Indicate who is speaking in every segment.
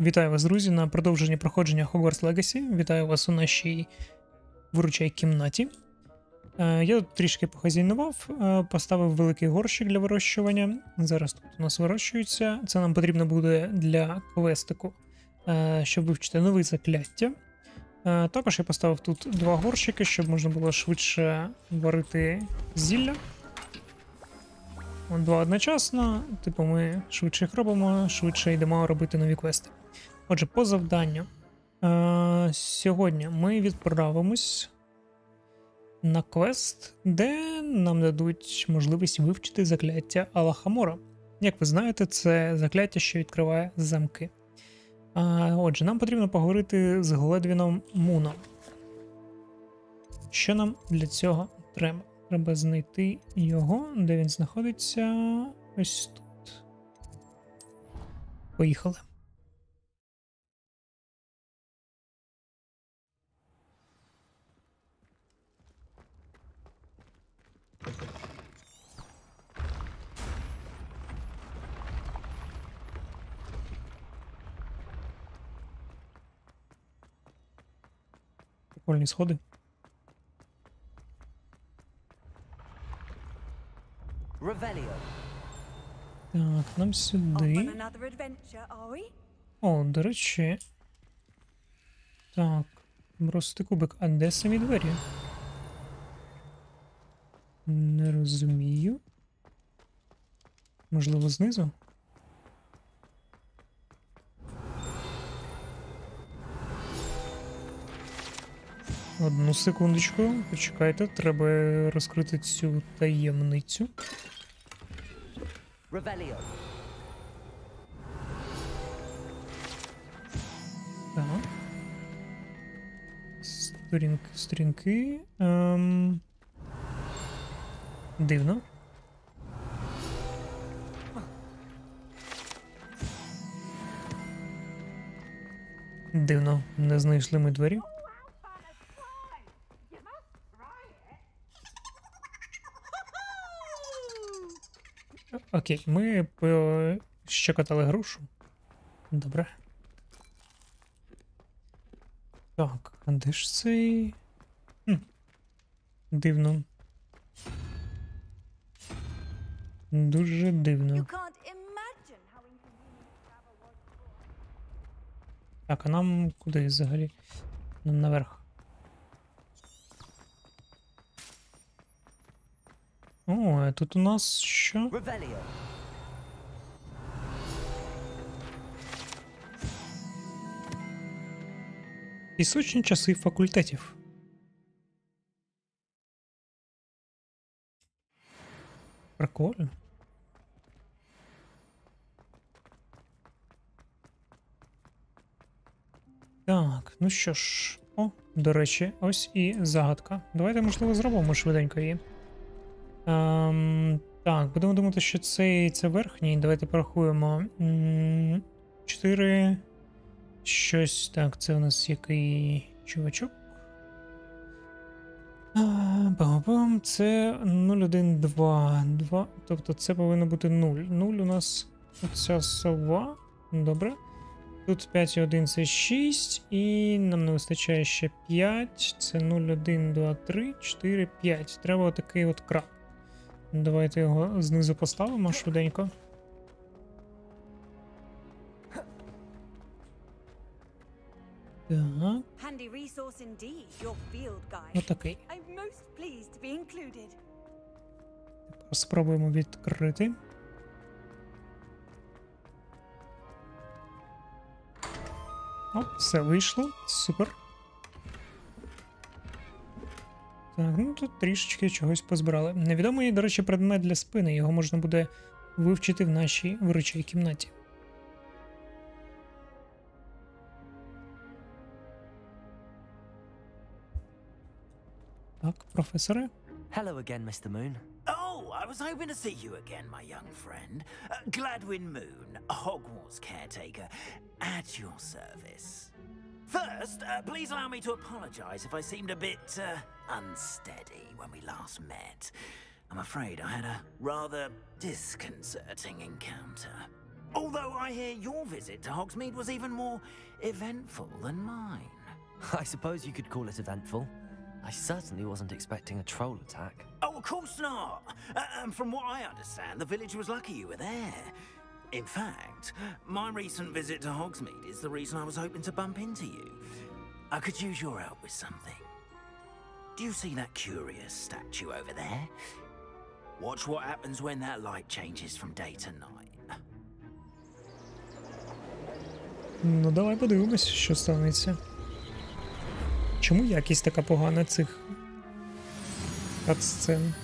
Speaker 1: Вітаю вас, друзі, на продовженні проходження Hogwarts Legacy. Вітаю вас у нашій виручай кімнаті. Я тут трішки похазяйнував, поставив великий горщик для вирощування. Зараз тут у нас вирощується. Це нам потрібно буде для квестику, щоб вивчити нове закляття. Також я поставив тут два горщики, щоб можна було швидше варити зілля. Два одночасно, типу ми швидше їх робимо, швидше йдемо робити нові квести. Отже, по завданню. Сьогодні ми відправимось на квест, де нам дадуть можливість вивчити закляття Алогомора. Як ви знаєте, це закляття, що відкриває замки. Отже, нам потрібно поговорити з Гледвіном Муном. Що нам для цього треба? Треба знайти його, де він знаходиться. Ось тут. Поїхали. Прикольні сходи. Так, нам сюди. О, до речі. Так, бросити кубик. А де самі двері? Не розумію. Можливо, знизу? Одну секундочку, почекайте, треба розкрити цю таємницю. Так. Сторінки. Дивно. Дивно, не знайшли ми двері. Окей, ми щекотали грушу. Добре. Так, а де ж цей? Дивно. Дуже дивно. Так, а нам куди взагалі? Нам наверх. О, а тут у нас що? Пісочні часи факультетів. Прикольно. Так, ну що ж. О, до речі, ось і загадка. Давайте, можливо, зробимо швиденько її. Так, будемо думати, що це верхній. Давайте порахуємо. 4. Щось. Так, це у нас який чувачок. Бам-бам. Це 0, 1, 2. 2. Тобто це повинно бути 0. 0 у нас оця сова. Добре. Тут 5 і 1 це 6. І нам не вистачає ще 5. Це 0, 1, 2, 3, 4, 5. Треба отакий от краб. Давайте його знизу поставимо швиденько. Так. Отакий. Тепер спробуємо відкрити. Оп, все вийшло. Супер. Так, ну тут трішечки чогось позбирали. Невідомий, до речі, предмет для спини. Його можна буде вивчити в нашій виручай кімнаті. Так, професоре.
Speaker 2: Hello again, Mr. Moon. Oh, I was hoping to see you again, my young friend. Gladwin Moon, Hogwarts caretaker, at your service. First, please allow me to apologize if I seemed a bit unsteady when we last met. I'm afraid I had a rather disconcerting encounter. Although I hear your visit to Hogsmeade was even more eventful than mine.
Speaker 3: I suppose you could call it eventful. I certainly wasn't expecting a troll attack.
Speaker 2: Oh, of course not. And from what I understand, the village was lucky you were there. In fact, my recent visit to Hogsmeade is the reason I was hoping to bump into you. I could use your help with something. Do you see that curious statue over there? Watch what happens when that light changes from day to night.
Speaker 1: Ну, давай подивимось, що станеться. Чому якість така погана цих кат-сцен?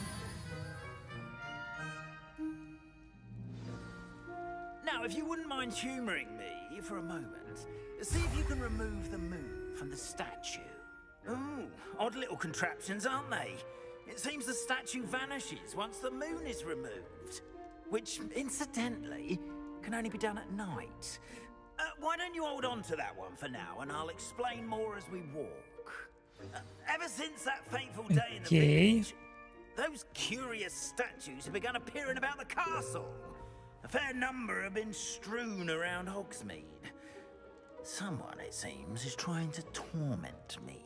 Speaker 2: Now, if you wouldn't mind humoring me for a moment, see if you can remove the moon from the statue. Ooh, odd little contraptions, aren't they? It seems the statue vanishes once the moon is removed, which, incidentally, can only be done at night. Why don't you hold on to that one for now, and I'll explain more as we walk. Ever since that fateful day in the village, those curious statues have begun appearing about the castle. A fair number have been strewn around Hogsmeade. Someone, it seems, is trying to torment me.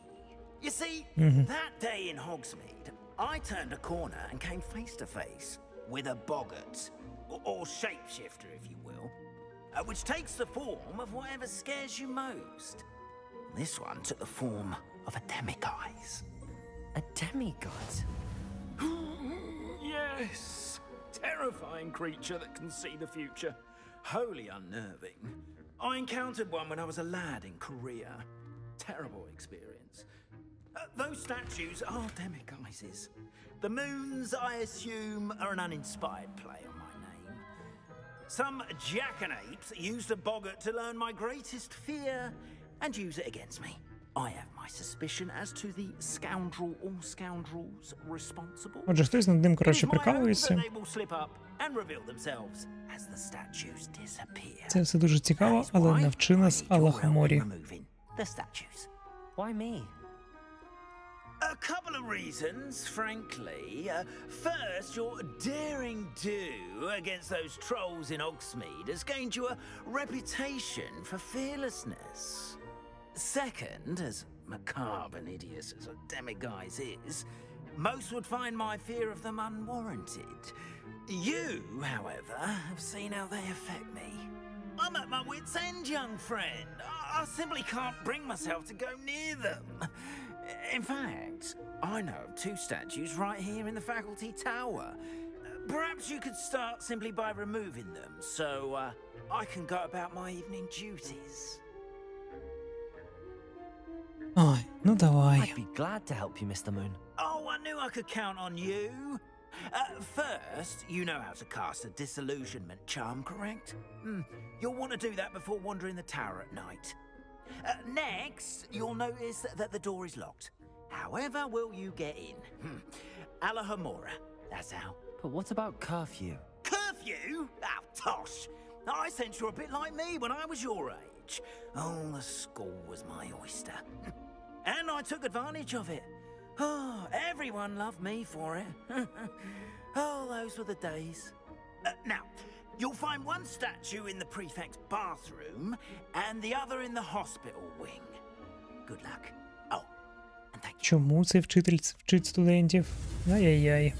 Speaker 2: You see, that day in Hogsmeade, I turned a corner and came face to face with a boggart, or shapeshifter, if you will, which takes the form of whatever scares you most. This one took the form of a demiguise.
Speaker 3: A demigod?
Speaker 2: Yes! Terrifying creature that can see the future. Wholly unnerving. I encountered one when I was a lad in Korea. Terrible experience. Those statues are demiguises. The moons, I assume, are an uninspired play on my name. Some jackanapes used a boggart to learn my greatest fear and use it against me. I have my suspicion as to the scoundrel or scoundrels responsible.
Speaker 1: Отже, хтось над ним, коротше, прикалується.
Speaker 2: They will slip up and reveal themselves as the statues disappear.
Speaker 1: Це все дуже цікаво, але навчи нас Алогоморі.
Speaker 2: The statues.
Speaker 3: Why me?
Speaker 2: A couple of reasons, frankly. First, your daring do against those trolls in Hogsmeade has gained you a reputation for fearlessness. Second, as macabre and hideous as a demiguise is, most would find my fear of them unwarranted. You, however, have seen how they affect me. I'm at my wit's end, young friend. I simply can't bring myself to go near them. In fact, I know of two statues right here in the faculty tower. Perhaps you could start simply by removing them, so I can go about my evening duties.
Speaker 1: Ой, ну давай.
Speaker 3: I'd be glad to help you, Mr. Moon.
Speaker 2: Oh, I knew I could count on you. First, you know how to cast a disillusionment charm, correct? You'll want to do that before wandering the tower at night. Next, you'll notice that the door is locked. However will you get in? Alogomora, that's how.
Speaker 3: But what about curfew?
Speaker 2: Curfew? Oh, tosh. I sense you're a bit like me when I was your age. Oh, the school was my oyster. And I took advantage of it. Oh, everyone loved me for it. Oh, those were the days. Now, you'll find one statue in the prefect's bathroom and the other in the hospital wing. Good luck. Oh, and thank you.
Speaker 1: Чому цей вчитель вчить студентів? Ай-яй-яй.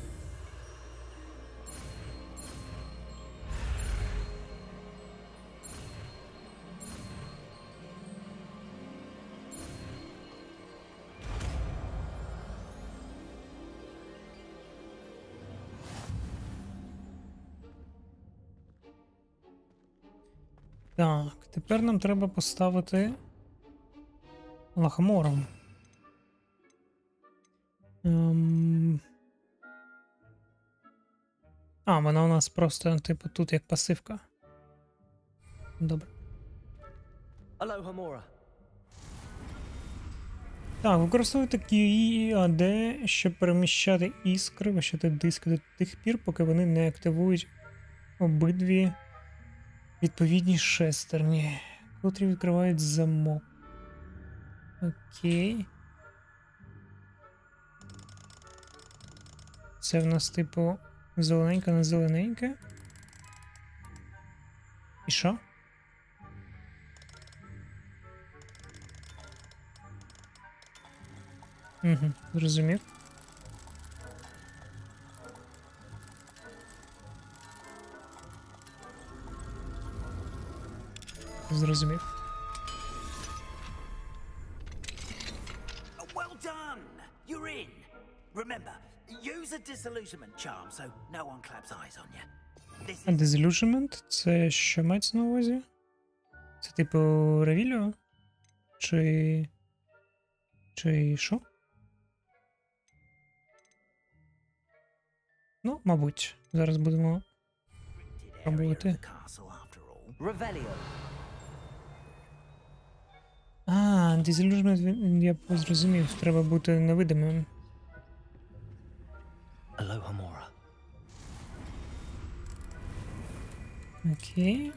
Speaker 1: Так, тепер нам треба поставити Алогомору. А, вона у нас просто, типу, тут як пасивка. Добре.
Speaker 3: Алогомора.
Speaker 1: Так, використовуйте QE, щоб переміщати іскри, вищати диски до тих пір, поки вони не активують обидві відповідні шестерні, котрі відкривають замок. Окей. Це в нас, типу, зелененьке на зелененьке. І що? Угу, зрозумів. Зрозумів.
Speaker 2: Well done! You're in. Remember, use a disillusionment charm so no one claps eyes on you. This
Speaker 1: А
Speaker 2: is
Speaker 1: disillusionment — це що мається на увазі? Це типу ревіліо? Чи що? Ну, мабуть. Зараз будемо пробувати.
Speaker 2: castle after all.
Speaker 3: Revelio.
Speaker 1: А, disillusionment, я зрозумів. Треба бути невидимим.
Speaker 3: Alogomora.
Speaker 1: Окей.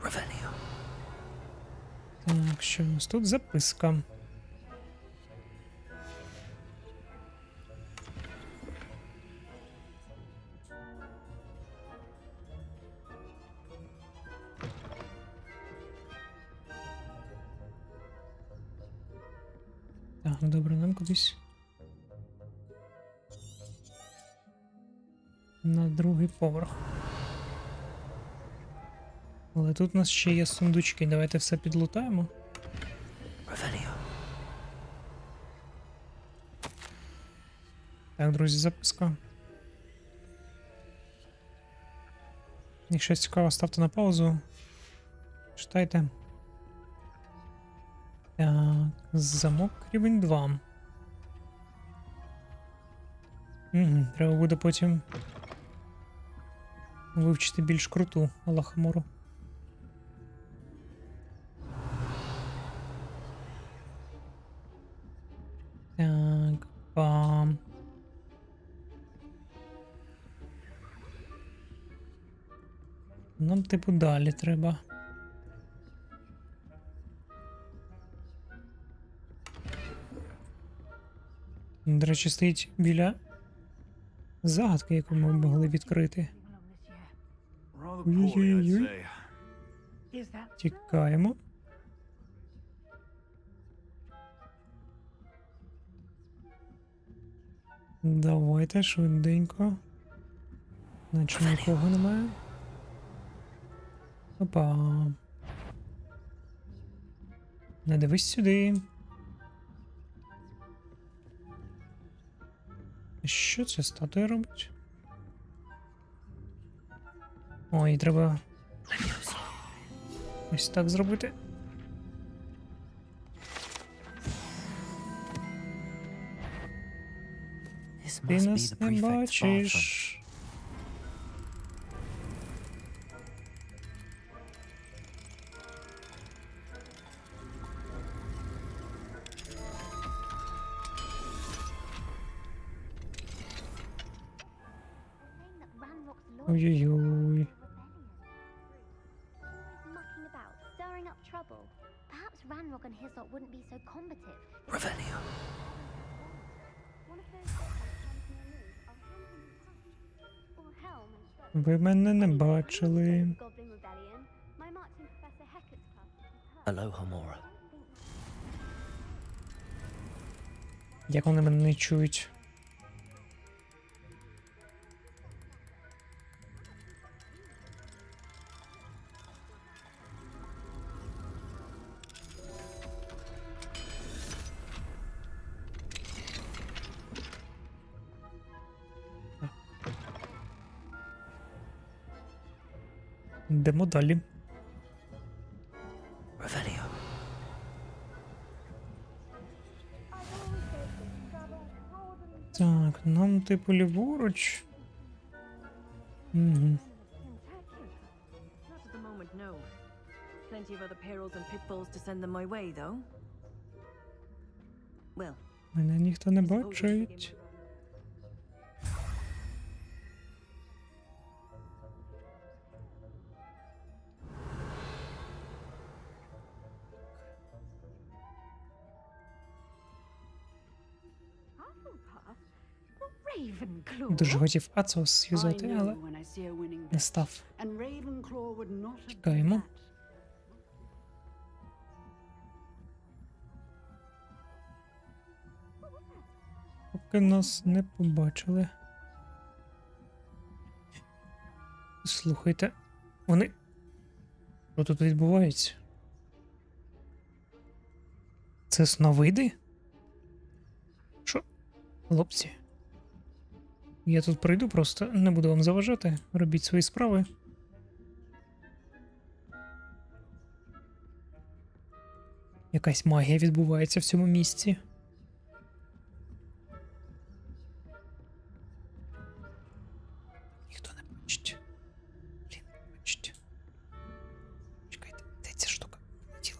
Speaker 3: Revelio.
Speaker 1: Так, що у нас тут? Записка. Так, добре, нам кудись на другий поверх. Але тут у нас ще є сундучки, давайте все підлутаємо.
Speaker 3: Revelio.
Speaker 1: Так, друзі, записка. Якщо щось цікаво, ставте на паузу. Читайте. Так, замок рівень 2. Угу, треба буде потім вивчити більш круту Алогомору. Так, пам. Нам, типу, далі треба. До речі, стоїть біля загадки, яку ми могли відкрити. Ой-ой-ой. Тікаємо. Давайте швиденько. Наче нікого немає. Опа. Не дивись сюди. Що ця статуя робить? Ой, треба ось так зробити.
Speaker 3: This
Speaker 1: Ти
Speaker 3: must be
Speaker 1: нас
Speaker 3: the
Speaker 1: не
Speaker 3: prefect's bathroom.
Speaker 1: бачиш. Ой-ой-ой.
Speaker 4: Mucking about, stirring up trouble. Perhaps Ranrock and Hislop wouldn't be so combative.
Speaker 3: Revelio.
Speaker 4: One of those or Helm and
Speaker 1: Ви мене не бачили.
Speaker 4: Goblin Rebellion. My marching Professor Hecat's class is her.
Speaker 3: Alogomora.
Speaker 1: Як вони мене не чують? Йдемо далі.
Speaker 3: Revelio.
Speaker 1: Так, нам типу ліворуч. Угу.
Speaker 5: Not at the moment, no. Plenty of other perils and pitfalls to send them my way, though. Well,
Speaker 1: Мене ніхто не
Speaker 5: I suppose I should
Speaker 1: бачить.
Speaker 5: give
Speaker 1: Дуже хотів Ацос юзати, але не став. Тікаємо. Поки нас не побачили. Слухайте, вони... Що тут відбувається? Це сновиди? Що? Хлопці? Я тут прийду просто, не буду вам заважати. Робіть свої справи. Якась магія відбувається в цьому місці. Ніхто не бачить. Блін, не бачить. Чекайте, де ця штука? Тіло.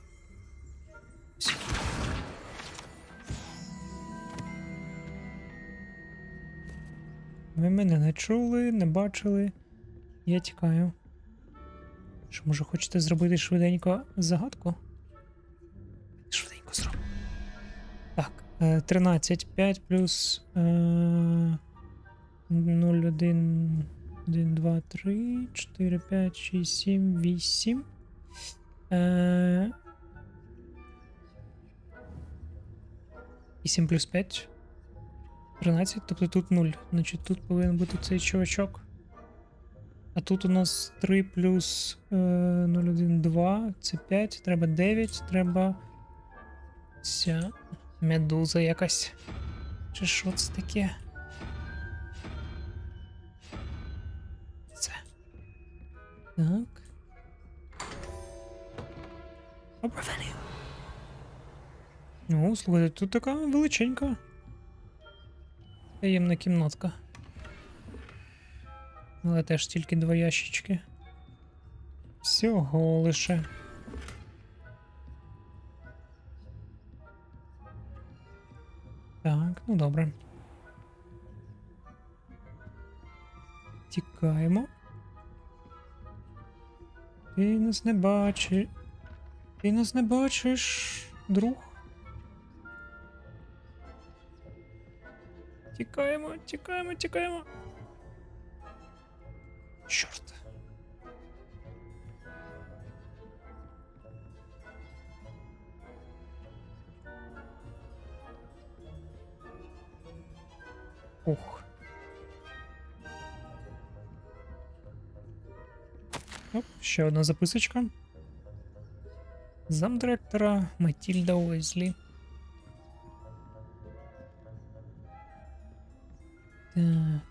Speaker 1: Ви мене не чули, не бачили. Я тікаю. Що, може, хочете зробити швиденько загадку? Швиденько зробимо. Так, 13, 5 плюс 0, 1, 1, 2, 3, 4, 5, 6, 7, 8. 8 плюс 5. 13, тобто тут 0. Значить тут повинен бути цей чувачок. А тут у нас 3 плюс 0, 1, 2. Це 5. Треба 9. Треба ця медуза якась. Чи що це таке? Це. Так. Оп. Ну, слухайте, тут така величенька. Таємна кімнатка. Але теж тільки 2 ящички. Всього лише. Так, ну добре. Тікаємо. Ти нас не бачиш. Ти нас не бачиш, друг. Тікаємо, тікаємо, тікаємо. Чорт. Ух. Оп, ще одна записочка. Замдиректора Матільда Уезлі. Так.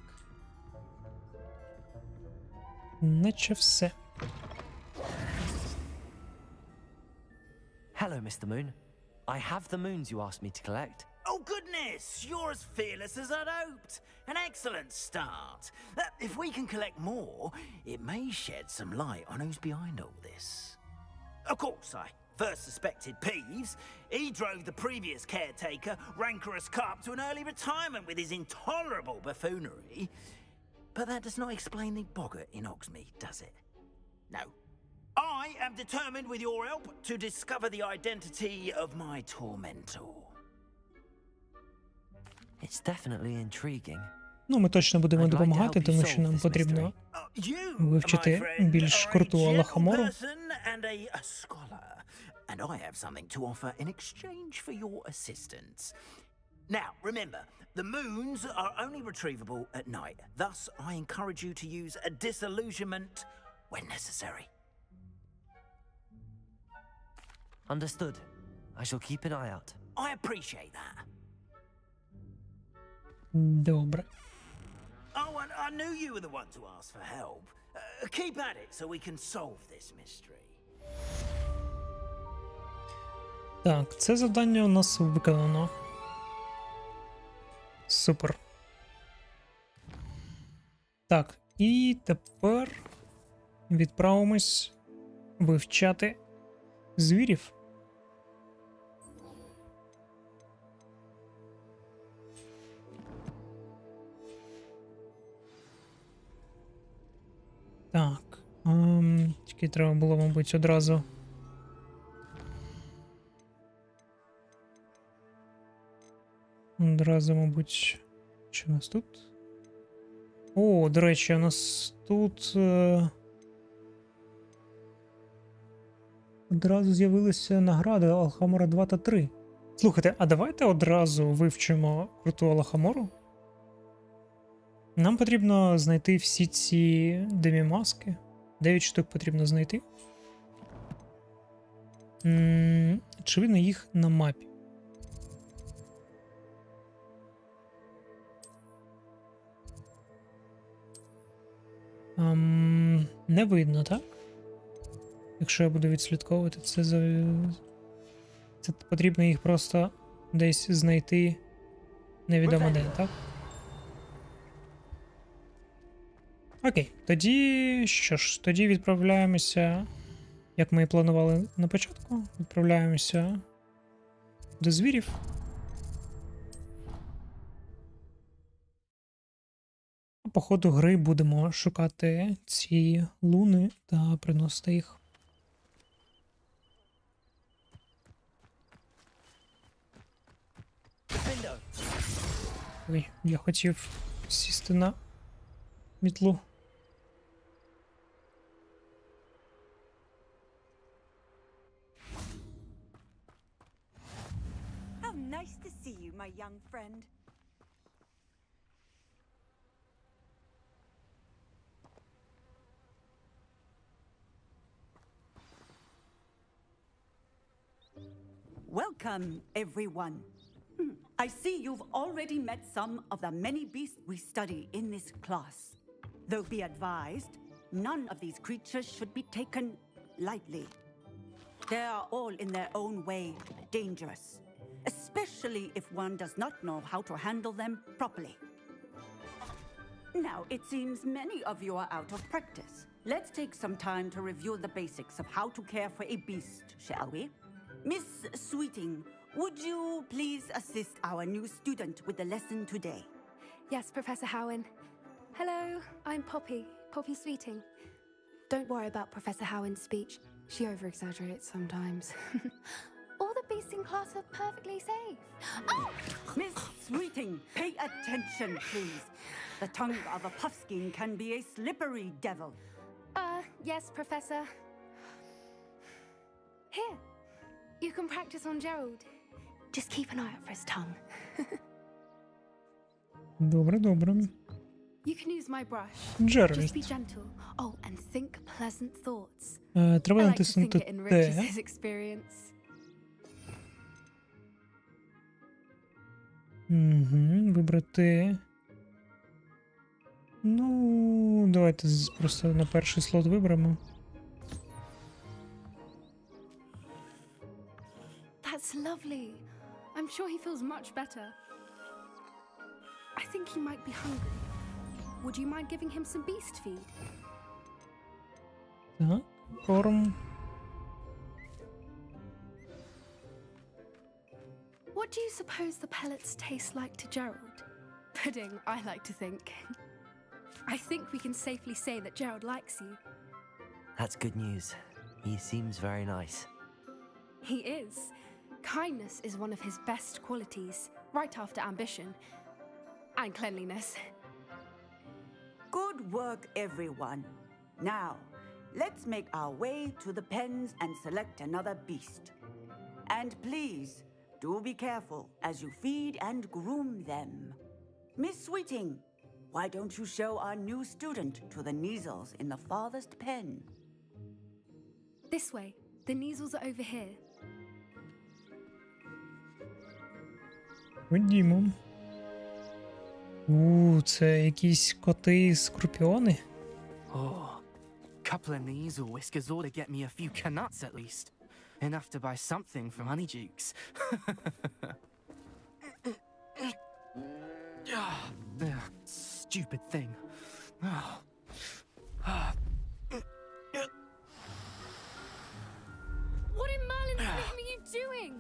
Speaker 1: Наче все.
Speaker 3: Hello, Mr. Moon. I have the moons you asked me to collect.
Speaker 2: Oh, goodness! You're as fearless as I'd hoped. An excellent start. If we can collect more, it may shed some light on who's behind all this. Of course, I first suspected Peeves. He drove the previous caretaker, rancorous carp, to an early retirement with his intolerable buffoonery. But that does not explain the boggart in Hogsmeade, does it? No. I am determined, with your help, to discover the identity of my tormentor.
Speaker 3: It's definitely intriguing.
Speaker 1: Ну, ми точно будемо допомагати, тому що нам потрібно вивчити більш круту Алогомору.
Speaker 2: And I have something to offer in exchange for your assistance. Now, remember, the moons are only retrievable at night. Thus, I encourage you to use a disillusionment when necessary.
Speaker 3: Understood. I shall keep an eye out.
Speaker 2: I appreciate that.
Speaker 1: Добре.
Speaker 2: Oh, and I knew you were the one to ask for help. Keep at it so we can solve this mystery.
Speaker 1: Так, це завдання у нас виконано. Супер. Так, і тепер відправимось вивчати звірів. Так, тільки треба було, мабуть, одразу. Одразу, мабуть, що у нас тут? О, до речі, у нас тут одразу з'явилися награди Алогомора 2 та 3. Слухайте, а давайте одразу вивчимо круту Алогомору. Нам потрібно знайти всі ці демімаски. 9 штук потрібно знайти. Чи видно їх на мапі? Не видно, так? Якщо я буду відслідковувати, це потрібно їх просто десь знайти невідомо де, так? Окей, тоді що ж, тоді відправляємося, як ми і планували на початку, відправляємося до звірів. А по ходу гри будемо шукати ці луни та приносити їх. Ой, я хотів сісти на мітлу.
Speaker 6: How nice to see you, my young friend. Welcome, everyone. I see you've already met some of the many beasts we study in this class. Though be advised, none of these creatures should be taken lightly. They are all in their own way dangerous, especially if one does not know how to handle them properly. Now, it seems many of you are out of practice. Let's take some time to review the basics of how to care for a beast, shall we? Miss Sweeting, would you please assist our new student with the lesson today?
Speaker 7: Yes, Professor Howen. Hello, I'm Poppy Sweeting. Don't worry about Professor Howen's speech. She over-exaggerates sometimes. All the beasts in class are perfectly safe. Oh!
Speaker 6: Miss Sweeting, pay attention, please. The tongue of a puffskein can be a slippery devil.
Speaker 7: Yes, Professor. Here, you can practice on Gerald. Just keep an eye out for his tongue.
Speaker 1: Добре, добре.
Speaker 7: You can use my brush.
Speaker 1: Gerald.
Speaker 7: Just be gentle. Oh, and think pleasant thoughts.
Speaker 1: Треба
Speaker 7: I like to think
Speaker 1: натиснути
Speaker 7: it enriches
Speaker 1: Т.
Speaker 7: his experience.
Speaker 1: Вибрати. Ну, давайте просто на перший слот виберемо.
Speaker 7: That's lovely. I'm sure he feels much better. I think he might be hungry. Would you mind giving him some beast feed?
Speaker 1: Так, корм.
Speaker 7: What do you suppose the pellets taste like to Gerald? Pudding, I like to think. I think we can safely say that Gerald likes you.
Speaker 3: That's good news. He seems very nice.
Speaker 7: He is. Kindness is one of his best qualities, right after ambition and cleanliness.
Speaker 6: Good work, everyone. Now, let's make our way to the pens and select another beast. And please, do be careful as you feed and groom them. Miss Sweeting, why don't you show our new student to the Neasels in the farthest pen?
Speaker 7: This way. The Neasels are over here.
Speaker 1: Ходімо. Це якісь коти-скорпіони?
Speaker 8: Oh, couple of Neasel whiskers ought to get me a few canuts at least. Enough to buy something from Honeydukes. Stupid thing.
Speaker 7: What in Merlin's name are you doing?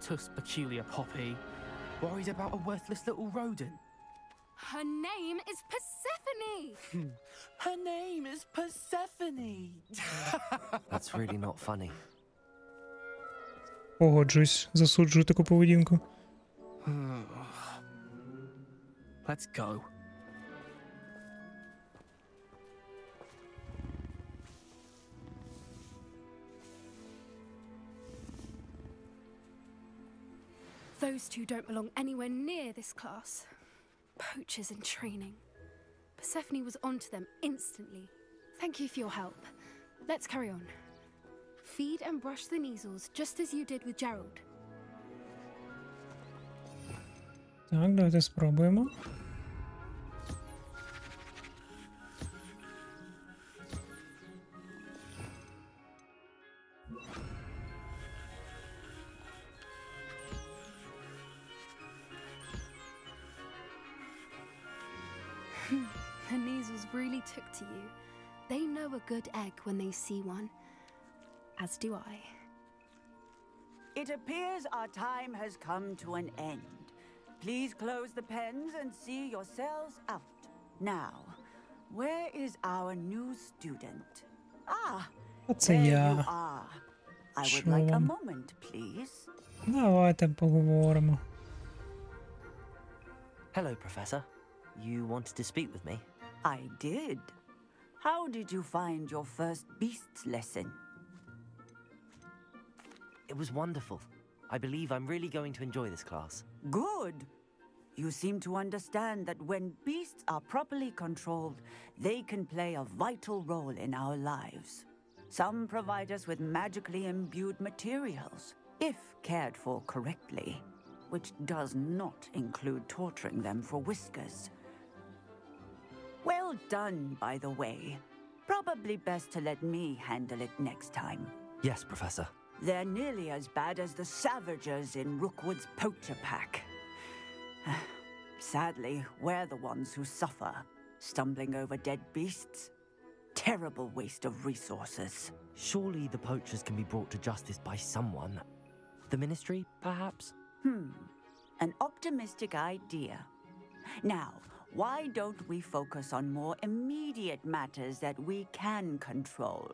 Speaker 8: Tuss peculiar Poppy. Worried about a worthless little rodent.
Speaker 7: Her name is Persephone!
Speaker 8: Her name is Persephone!
Speaker 3: That's really not funny.
Speaker 1: Погоджуюсь, засуджую таку поведінку.
Speaker 8: Let's go.
Speaker 7: Those two don't belong anywhere near this class. Poachers in training. Persephone was onto them instantly. Thank you for your help. Let's carry on. Feed and brush the Neasels just as you did with Gerald.
Speaker 1: Так, давайте спробуємо.
Speaker 7: The Neasels really took to you. They know a good egg when they see one. As do I.
Speaker 6: It appears our time has come to an end. Please close the pens and see yourselves out. Now, where is our new student? Ah,
Speaker 1: Оце
Speaker 6: there you
Speaker 1: я.
Speaker 6: are. I would
Speaker 1: Що
Speaker 6: like a
Speaker 1: вам?
Speaker 6: moment, please.
Speaker 1: Давайте поговоримо.
Speaker 3: Hello, Professor. You wanted to speak with me?
Speaker 6: I did. How did you find your first beasts lesson?
Speaker 3: It was wonderful. I believe I'm really going to enjoy this class.
Speaker 6: Good. You seem to understand that when beasts are properly controlled, they can play a vital role in our lives. Some provide us with magically imbued materials, if cared for correctly, which does not include torturing them for whiskers. Well done, by the way. Probably best to let me handle it next time.
Speaker 3: Yes, Professor.
Speaker 6: They're nearly as bad as the Savagers in Rookwood's poacher pack. Sadly, we're the ones who suffer, stumbling over dead beasts. Terrible waste of resources.
Speaker 3: Surely the poachers can be brought to justice by someone. The Ministry, perhaps?
Speaker 6: An optimistic idea. Now, why don't we focus on more immediate matters that we can control?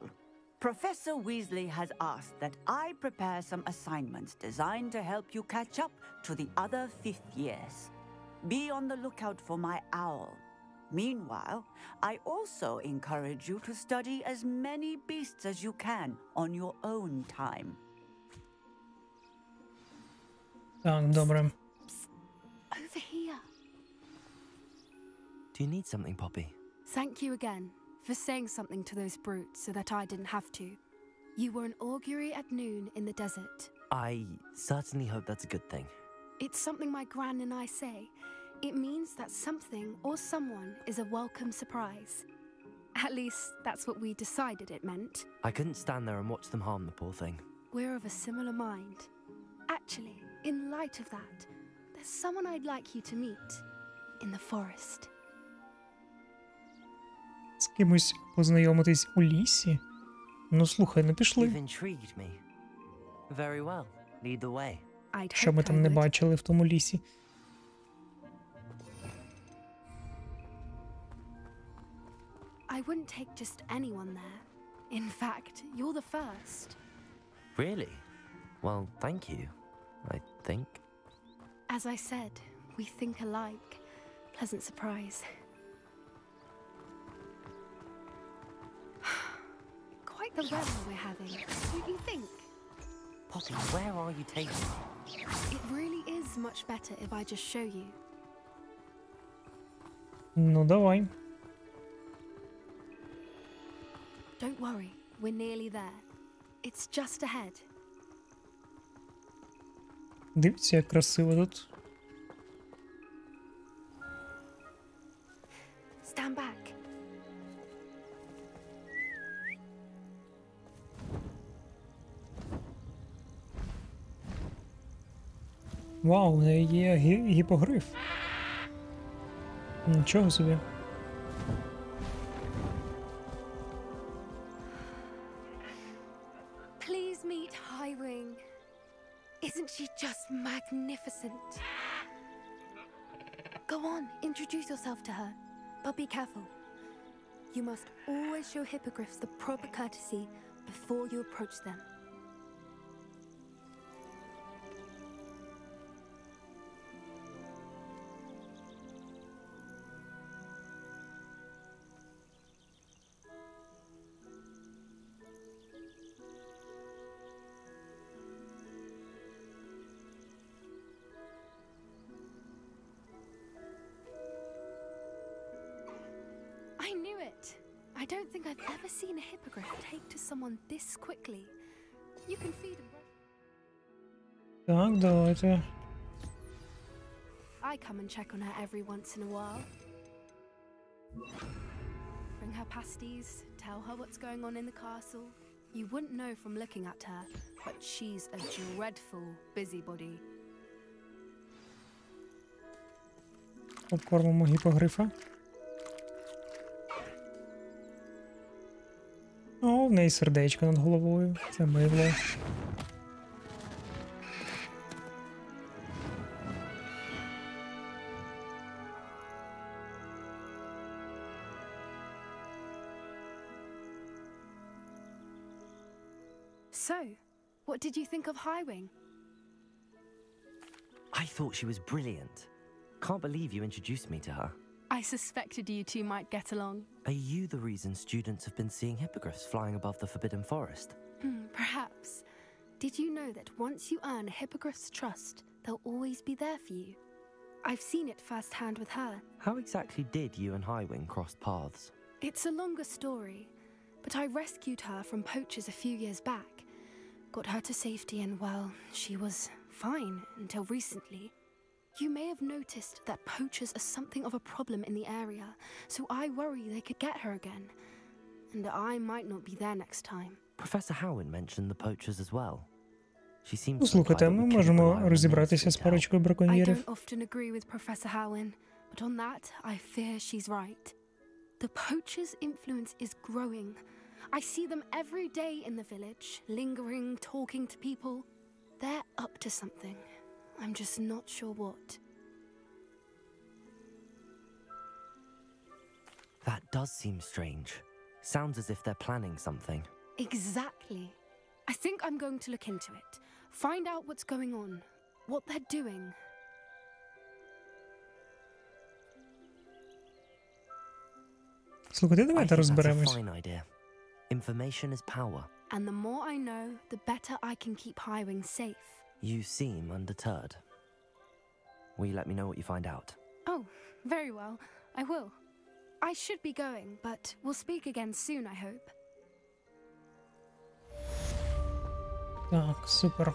Speaker 6: Professor Weasley has asked that I prepare some assignments designed to help you catch up to the other fifth years. Be on the lookout for my owl. Meanwhile, I also encourage you to study as many beasts as you can on your own time.
Speaker 1: Так, добре.
Speaker 7: Over here.
Speaker 3: Do you need something, Poppy?
Speaker 7: Thank you again for saying something to those brutes so that I didn't have to. You were an augury at noon in the desert.
Speaker 3: I certainly hope that's a good thing.
Speaker 7: It's something my gran and I say. It means that something or someone is a welcome surprise. At least that's what we decided it meant.
Speaker 3: I couldn't stand there and watch them harm the poor thing.
Speaker 7: We're of a similar mind. Actually, in light of that, there's someone I'd like you to meet in the forest.
Speaker 1: З кимось познайомитись у лісі? Ну, слухай, ну пішли.
Speaker 3: You've intrigued me. Very well. Lead the way.
Speaker 7: I'd
Speaker 1: Що ми
Speaker 7: hope I
Speaker 1: там не
Speaker 7: would.
Speaker 1: бачили в тому лісі?
Speaker 7: I wouldn't take just anyone there. In fact, you're the first.
Speaker 3: Really? Well, thank you, I think.
Speaker 7: As I said, we think alike. Pleasant surprise. Quite the weather we're having, don't you think?
Speaker 3: Poppy, where are you taking me?
Speaker 7: It really is much better if I just show you.
Speaker 1: Ну, давай.
Speaker 7: Don't worry, we're nearly there. It's just ahead.
Speaker 1: Дивіться, як красиво тут.
Speaker 7: Stand back.
Speaker 1: Вау, у неї є гіпогриф. Нічого собі.
Speaker 7: Please meet Highwing. Isn't she just magnificent? Go on, introduce yourself to her. But be careful. You must always show hippogriffs the proper courtesy before you approach them. I don't think I've ever seen a hippogriff take to someone this quickly. You can feed him.
Speaker 1: Так, давайте.
Speaker 7: I come and check on her every once in a while. Bring her pasties, tell her what's going on in the castle. You wouldn't know from looking at her, but she's a dreadful busybody.
Speaker 1: Покормимо гіпогрифа. О, в неї сердечко над головою. Це мило.
Speaker 7: So, what did you think of Highwing?
Speaker 3: I thought she was brilliant. Can't believe you introduced me to her.
Speaker 7: I suspected you two might get along.
Speaker 3: Are you the reason students have been seeing hippogriffs flying above the Forbidden Forest?
Speaker 7: Perhaps. Did you know that once you earn a hippogriff's trust, they'll always be there for you? I've seen it firsthand with her.
Speaker 3: How exactly did you and Highwing cross paths?
Speaker 7: It's a longer story, but I rescued her from poachers a few years back. Got her to safety and, well, she was fine until recently. You may have noticed that poachers are something of a problem in the area, so I worry they could get her again. And I might not be there next time.
Speaker 3: Professor Howin mentioned the poachers as well. She seems
Speaker 1: Ну, слухайте, ми можемо розібратися з парочкою
Speaker 7: I
Speaker 1: браконьєрів.
Speaker 7: don't often agree with Professor Howin, but on that, I fear she's right. The poachers' influence is growing. I see them every day in the village, lingering, talking to people. They're up to something. I'm just not sure what.
Speaker 3: That does seem strange. Sounds as if they're planning something.
Speaker 7: Exactly. I think I'm going to look into it. Find out what's going on. What they're doing.
Speaker 1: Слухайте,
Speaker 3: I
Speaker 1: давайте
Speaker 3: think that's a
Speaker 1: розберемось.
Speaker 3: fine idea. Information is power.
Speaker 7: And the more I know, the better I can keep Highwing safe.
Speaker 3: You seem undeterred. Will you let me know what you find out?
Speaker 7: Oh, very well. I will. I should be going, but we'll speak again soon, I hope.
Speaker 1: Так, супер.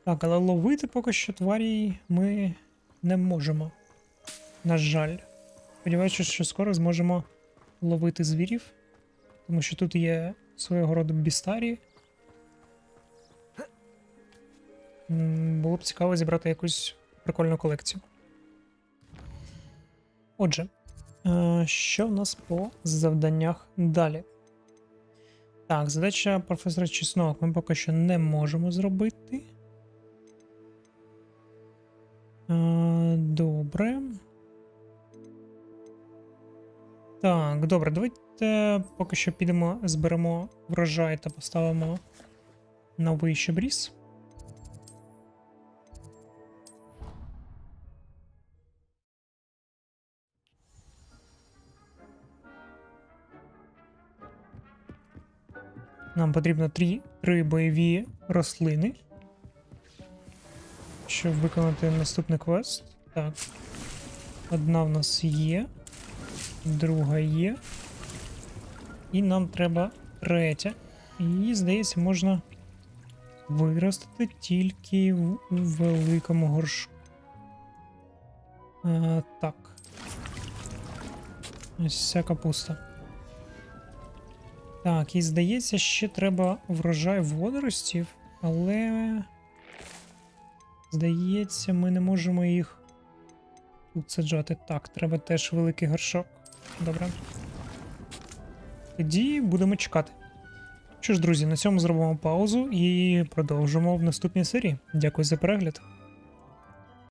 Speaker 1: Так, але ловити поки що тварій ми не можемо. На жаль. Сподіваюся, що скоро зможемо ловити звірів. Тому що тут є свого роду бістарі. Було б цікаво зібрати якусь прикольну колекцію. Отже, що в нас по завданнях далі? Так, задача професора Чеснок ми поки що не можемо зробити. Добре. Так, добре, давайте поки що підемо, зберемо врожай та поставимо новий щебріз. Нам потрібно три бойові рослини, щоб виконати наступний квест. Так. Одна в нас є, друга є. І нам треба третя. І, здається, можна виростити тільки у великому горшку. Так. Ось ця капуста. Так, і здається, ще треба врожай водоростів, але... Здається, ми не можемо їх тут саджати. Так, треба теж великий горшок. Добре. Тоді будемо чекати. Що ж, друзі, на цьому зробимо паузу і продовжимо в наступній серії. Дякую за перегляд.